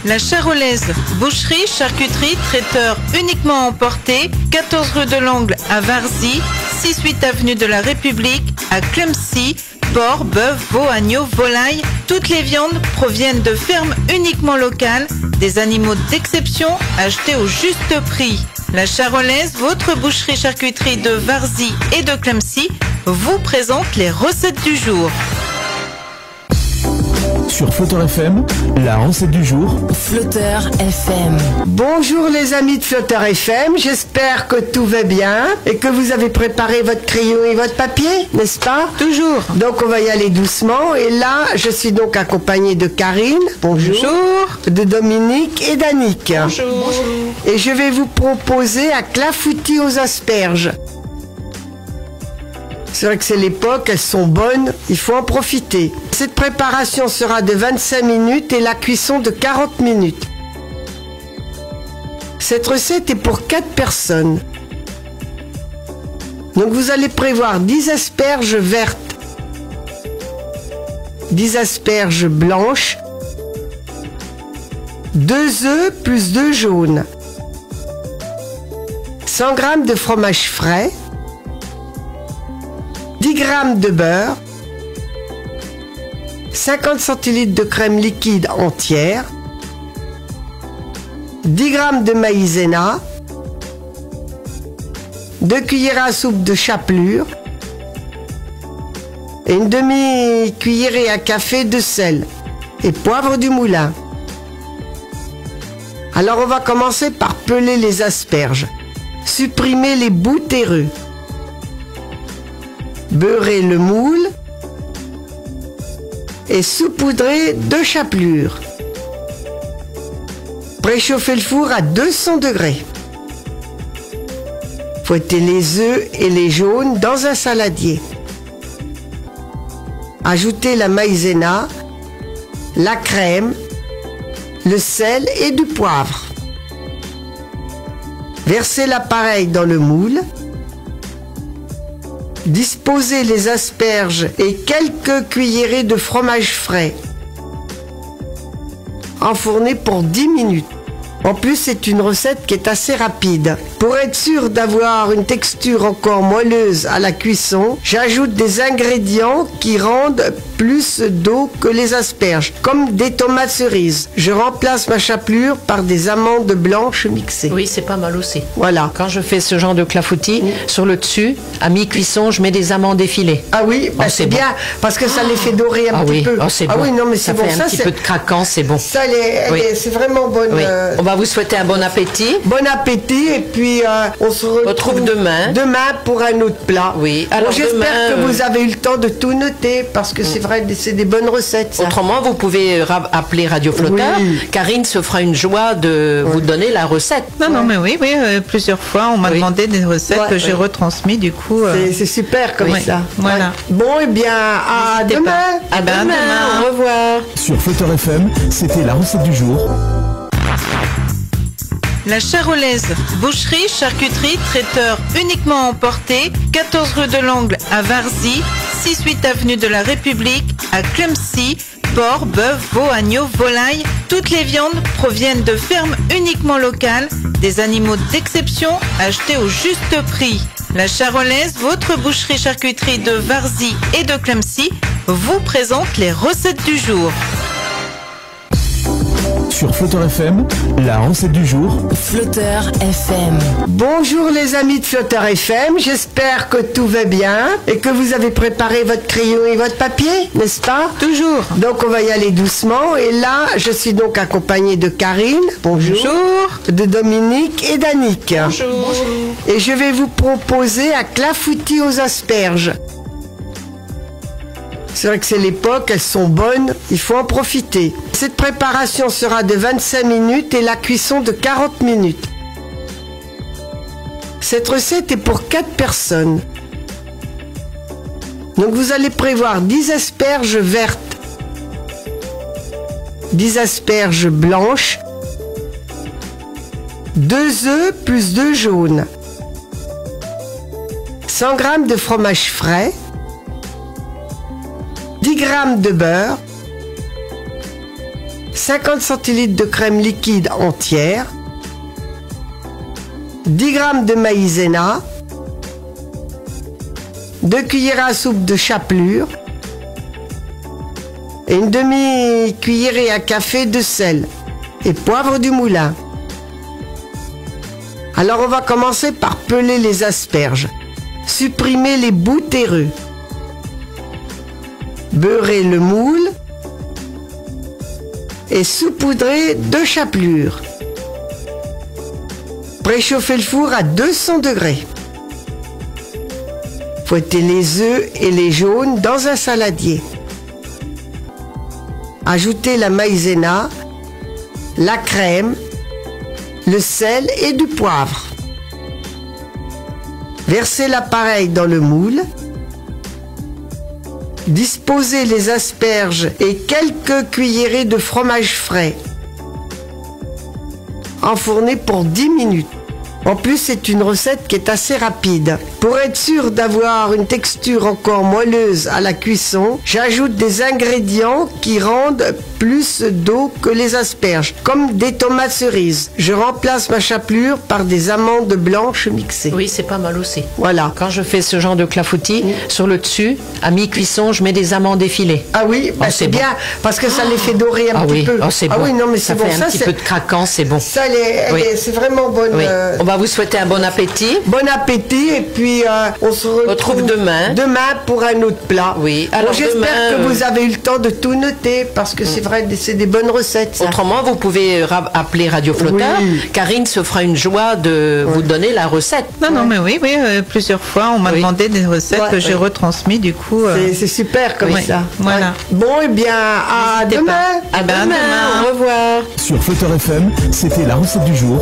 La Charolaise, boucherie, charcuterie, traiteur uniquement emporté, 14 rue de l'Angle à Varzy, 6-8 avenue de la République à Clemcy. Porc, bœuf, veau, agneau, volaille, toutes les viandes proviennent de fermes uniquement locales, des animaux d'exception achetés au juste prix. La Charolaise, votre boucherie charcuterie de Varzy et de Clemcy, vous présente les recettes du jour. Sur Flutter FM, la recette du jour. Flutter FM. Bonjour les amis de Flutter FM, j'espère que tout va bien et que vous avez préparé votre crayon et votre papier, n'est-ce pas? Toujours. Donc on va y aller doucement et là je suis donc accompagnée de Karine, bonjour, de Dominique et d'Annick. Bonjour. Et je vais vous proposer un clafoutis aux asperges. C'est vrai que c'est l'époque, elles sont bonnes, il faut en profiter. Cette préparation sera de 25 minutes et la cuisson de 40 minutes. Cette recette est pour 4 personnes. Donc vous allez prévoir 10 asperges vertes, 10 asperges blanches, 2 œufs plus 2 jaunes, 100 g de fromage frais, 10 g de beurre, 50 centilitres de crème liquide entière, 10 g de maïzena, 2 cuillères à soupe de chapelure et une demi-cuillerée à café de sel et poivre du moulin. Alors on va commencer par peler les asperges, supprimer les bouts terreux, beurrer le moule et saupoudrer de chapelure. Préchauffer le four à 200 degrés. Fouettez les œufs et les jaunes dans un saladier. Ajoutez la maïzena, la crème, le sel et du poivre. Versez l'appareil dans le moule. Disposez les asperges et quelques cuillerées de fromage frais. Enfournez pour 10 minutes. En plus, c'est une recette qui est assez rapide. Pour être sûr d'avoir une texture encore moelleuse à la cuisson, j'ajoute des ingrédients qui rendent plus d'eau que les asperges, comme des tomates cerises. Je remplace ma chapelure par des amandes blanches mixées. Oui, c'est pas mal aussi. Voilà. Quand je fais ce genre de clafoutis, sur le dessus, à mi-cuisson, je mets des amandes effilées. Ah oui, bah c'est bien, bon. Parce que ça les fait dorer un petit peu. C'est ah bon. oui, non, mais c'est bon. Ça fait un petit peu de craquant, c'est bon. Ça, Oui. c'est vraiment bonne. Oui. On va vous souhaiter un bon appétit. Bon appétit et puis on se retrouve demain. Demain pour un autre plat. Oui. Alors Alors j'espère demain, que vous avez eu le temps de tout noter parce que c'est vrai, c'est des bonnes recettes. Ça. Autrement, vous pouvez appeler Radio Flutter. Oui. Karine se fera une joie de vous donner la recette. Non, mais oui, plusieurs fois, on m'a demandé des recettes que j'ai retransmises, du coup. C'est super comme ça. Voilà. Ouais. Bon, et bien, à N'hésitez demain. pas. À demain. Au revoir. Sur Flutter FM, c'était la recette du jour. La Charolaise, boucherie, charcuterie, traiteur uniquement emporté, 14 rue de l'Angle à Varzy, 6-8 avenue de la République à Clemcy. Porc, bœuf, veau, agneau, volaille, toutes les viandes proviennent de fermes uniquement locales, des animaux d'exception achetés au juste prix. La Charolaise, votre boucherie charcuterie de Varzy et de Clemcy, vous présente les recettes du jour. Sur Flutter FM, la recette du jour. Flutter FM. Bonjour les amis de Flutter FM, j'espère que tout va bien et que vous avez préparé votre crayon et votre papier, n'est-ce pas? Toujours. Donc on va y aller doucement et là je suis donc accompagnée de Karine, bonjour, de Dominique et d'Annick. Bonjour. Et je vais vous proposer un clafoutis aux asperges. C'est vrai que c'est l'époque, elles sont bonnes, il faut en profiter. Cette préparation sera de 25 minutes et la cuisson de 40 minutes. Cette recette est pour 4 personnes. Donc vous allez prévoir 10 asperges vertes, 10 asperges blanches, 2 œufs plus 2 jaunes, 100 g de fromage frais, 10 g de beurre, 50 centilitres de crème liquide entière, 10 g de maïzena, 2 cuillères à soupe de chapelure et une demi-cuillerée à café de sel et poivre du moulin. Alors on va commencer par peler les asperges, supprimer les bouts terreux, beurrer le moule et saupoudrer de chapelure. Préchauffer le four à 200 degrés. Fouettez les œufs et les jaunes dans un saladier. Ajoutez la maïzena, la crème, le sel et du poivre. Versez l'appareil dans le moule. Disposez les asperges et quelques cuillerées de fromage frais. Enfournez pour 10 minutes. En plus, c'est une recette qui est assez rapide. Pour être sûr d'avoir une texture encore moelleuse à la cuisson, j'ajoute des ingrédients qui rendent plus d'eau que les asperges, comme des tomates cerises. Je remplace ma chapelure par des amandes blanches mixées. Oui, c'est pas mal aussi. Voilà. Quand je fais ce genre de clafoutis, sur le dessus, à mi-cuisson, je mets des amandes effilées. Ah oui, bah c'est bon. bien, parce que ça les fait dorer un petit peu. C'est ah bon. oui, non, mais c'est ça bon. fait un petit peu de craquant, c'est bon. Ça, Oui. c'est vraiment bonne. Oui. On va vous souhaiter un bon appétit. Bon appétit, et puis on se retrouve demain. Demain pour un autre plat. Oui. Alors j'espère demain, que vous avez eu le temps de tout noter, parce que c'est vrai, c'est des bonnes recettes. Ça. Autrement, vous pouvez appeler Radio Flotteur. Oui. Karine se fera une joie de vous donner la recette. Non, mais oui, plusieurs fois, on m'a demandé des recettes que j'ai retransmis, du coup. C'est super comme ça. Voilà. Ouais. Bon, eh bien, à demain. À demain. Au revoir. Sur Flutter FM, c'était la recette du jour.